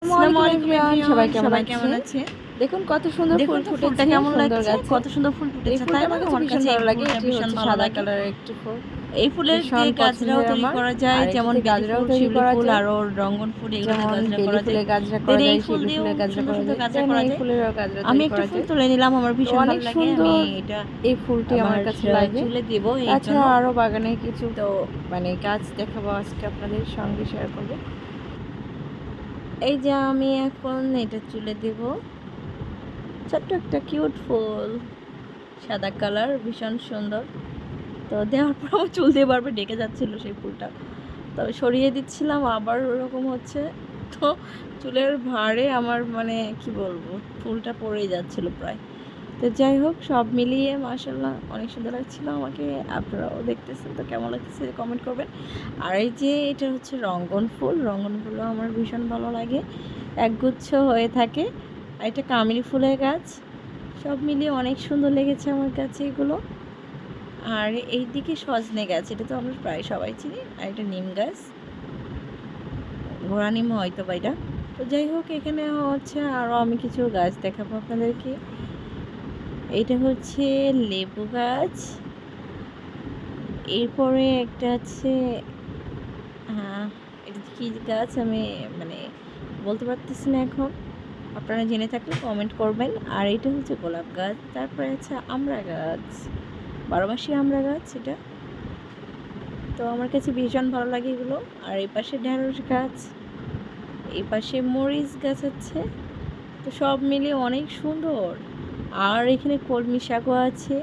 আসসালামু আলাইকুম সবাই এভরিওয়ান, সবাই কেমন আছেন? আছে? দেখুন কত সুন্দর ফুল দেখুন তো ফুলটা ফুটেছে, কেমন সুন্দর লাগছে, গাছে। কত সুন্দর ফুল এই ফুটেছে, তাই ফুলটা না? আমার কাছে আমার ভীষণ কাছে এই ভালো লাগে। ফুলটা এটি ভীষণ হচ্ছে ভালো সাদা লাগে। কালারের একটি ফুল, এই ফুলের ভীষণ দিয়ে গাজরাও পছন্দের তৈরি আমার। করা যায়, আর যেমন এটিতে বেলি গাজরাও ফুল, তৈরি শিউলি করা ফুল, যায়, আরো রঙ্গন ফুল, এগুলো দিয়ে যেমন গাজরা বেলি করা যায়। ফুলের গাজরা দেন করা এই যায়, ফুল শিউলি দিয়েও ফুলের গাজরা সুন্দর করা সুন্দর যায়, গাজরা দেন করা এই যায়। ফুলেরও গাজরা আমি তৈরি একটা করা ফুল যায়। তুলে নিলাম, আমার তো ভীষণ অনেক ভালো লাগে। আমি সুন্দর এটা এই ফুলটি আমার আমার কাছে লাগে। চুলে দেব এই জন্য। তাছাড়া আরও বাগানে কিছু তো গাছ দেখাবো আজকে আপনাদের সঙ্গে শেয়ার করবো। এই যে আমি এখন এটা চুলে দেব। ছোট্ট একটা কিউট ফুল, সাদা কালার, ভীষণ সুন্দর। তো দেওয়ার পর আমার চুল দিয়ে বারবার ডেকে যাচ্ছিল সেই ফুলটা, তবে সরিয়ে দিচ্ছিলাম, আবার ওরকম হচ্ছে। তো চুলের ভারে আমার মানে কি বলবো, ফুলটা পড়েই যাচ্ছিল প্রায়। তো যাই হোক, সব মিলিয়ে মাশাআল্লাহ অনেক সুন্দর লাগছিল আমাকে। আপনারাও দেখতেছেন তো কেমন লাগতেছে কমেন্ট করবেন। আর এই যে এটা হচ্ছে রঙ্গন ফুল, রঙ্গন ফুলও আমার ভীষণ ভালো লাগে, একগুচ্ছ হয়ে থাকে। আর এটা কামিনী ফুলের গাছ। সব মিলিয়ে অনেক সুন্দর লেগেছে আমার কাছে এগুলো। আর এইদিকে সজনে গাছ, এটা তো আমরা প্রায় সবাই চিনি। আর এটা নিম গাছ, ঘোড়া নিম হয়তো বা এটা। তো যাই হোক, এখানে হচ্ছে আরও আমি কিছু গাছ দেখাবো আপনাদেরকে। এটা হচ্ছে লেবু গাছ, এরপরে একটা আছে, হ্যাঁ এটা কী গাছ আমি মানে বলতে পারতেছি না এখন, আপনারা জেনে থাকলে কমেন্ট করবেন। আর এটা হচ্ছে গোলাপ গাছ, তারপরে আছে আমড়া গাছ, 12 মাসি আমড়া গাছ এটা। তো আমার কাছে ভীষণ ভালো লাগে এগুলো। আর এই পাশে ঢেঁড়স গাছ, এই পাশে মরিচ গাছ আছে। তো সব মিলিয়ে অনেক সুন্দর। আর এখানে কলমি শাকও আছে,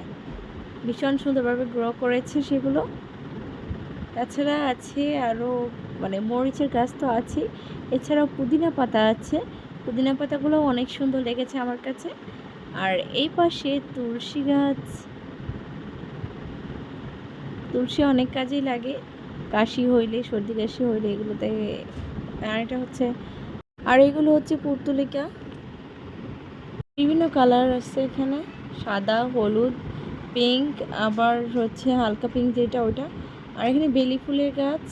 ভীষণ সুন্দরভাবে গ্রো করেছে সেগুলো। তাছাড়া আছে আরও মানে মরিচের গাছ তো আছে, এছাড়াও পুদিনা পাতা আছে, পুদিনা পাতাগুলো অনেক সুন্দর লেগেছে আমার কাছে। আর এই পাশে তুলসী গাছ, তুলসী অনেক কাজেই লাগে, কাশি হইলে, সর্দি কাশি হইলে এগুলোতে। আর এটা হচ্ছে, আর এগুলো হচ্ছে পুর্তলিকা, বিভিন্ন কালার আছে এখানে, সাদা, হলুদ, পিঙ্ক, আবার হচ্ছে হালকা পিঙ্ক যেটা ওটা। আর এখানে বেলি ফুলের গাছ,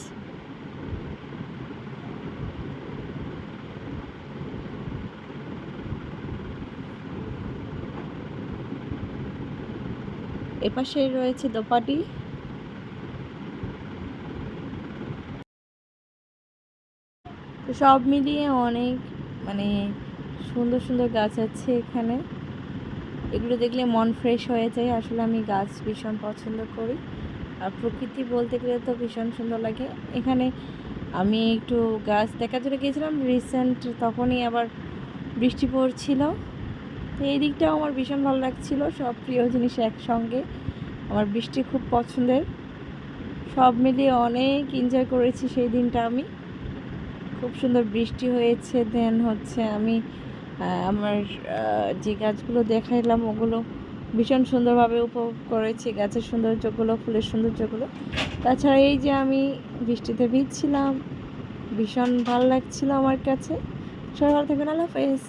এপাশে রয়েছে দোপাটি। তো সব মিলিয়ে অনেক মানে সুন্দর সুন্দর গাছ আছে এখানে, এগুলো দেখলে মন ফ্রেশ হয়ে যায়। আসলে আমি গাছ ভীষণ পছন্দ করি, আর প্রকৃতি বলতে গেলে তো ভীষণ সুন্দর লাগে। এখানে আমি একটু গাছ দেখার জন্য গিয়েছিলাম রিসেন্ট, তখনই আবার বৃষ্টি পড়ছিল। তো এই দিকটাও আমার ভীষণ ভালো লাগছিল, সব প্রিয় জিনিস একসঙ্গে। আমার বৃষ্টি খুব পছন্দের, সব মিলিয়ে অনেক এনজয় করেছি সেই দিনটা আমি। খুব সুন্দর বৃষ্টি হয়েছে, দেন হচ্ছে আমি আমার যে গাছগুলো দেখাইলাম ওগুলো ভীষণ সুন্দরভাবে উপভোগ করেছি, গাছের সৌন্দর্যগুলো, ফুলের সৌন্দর্যগুলো। তাছাড়া এই যে আমি বৃষ্টিতে ভিজছিলাম, ভীষণ ভালো লাগছিল আমার কাছে। সবাই ভালো থাকবেন, আল্লাহ হাফেজ।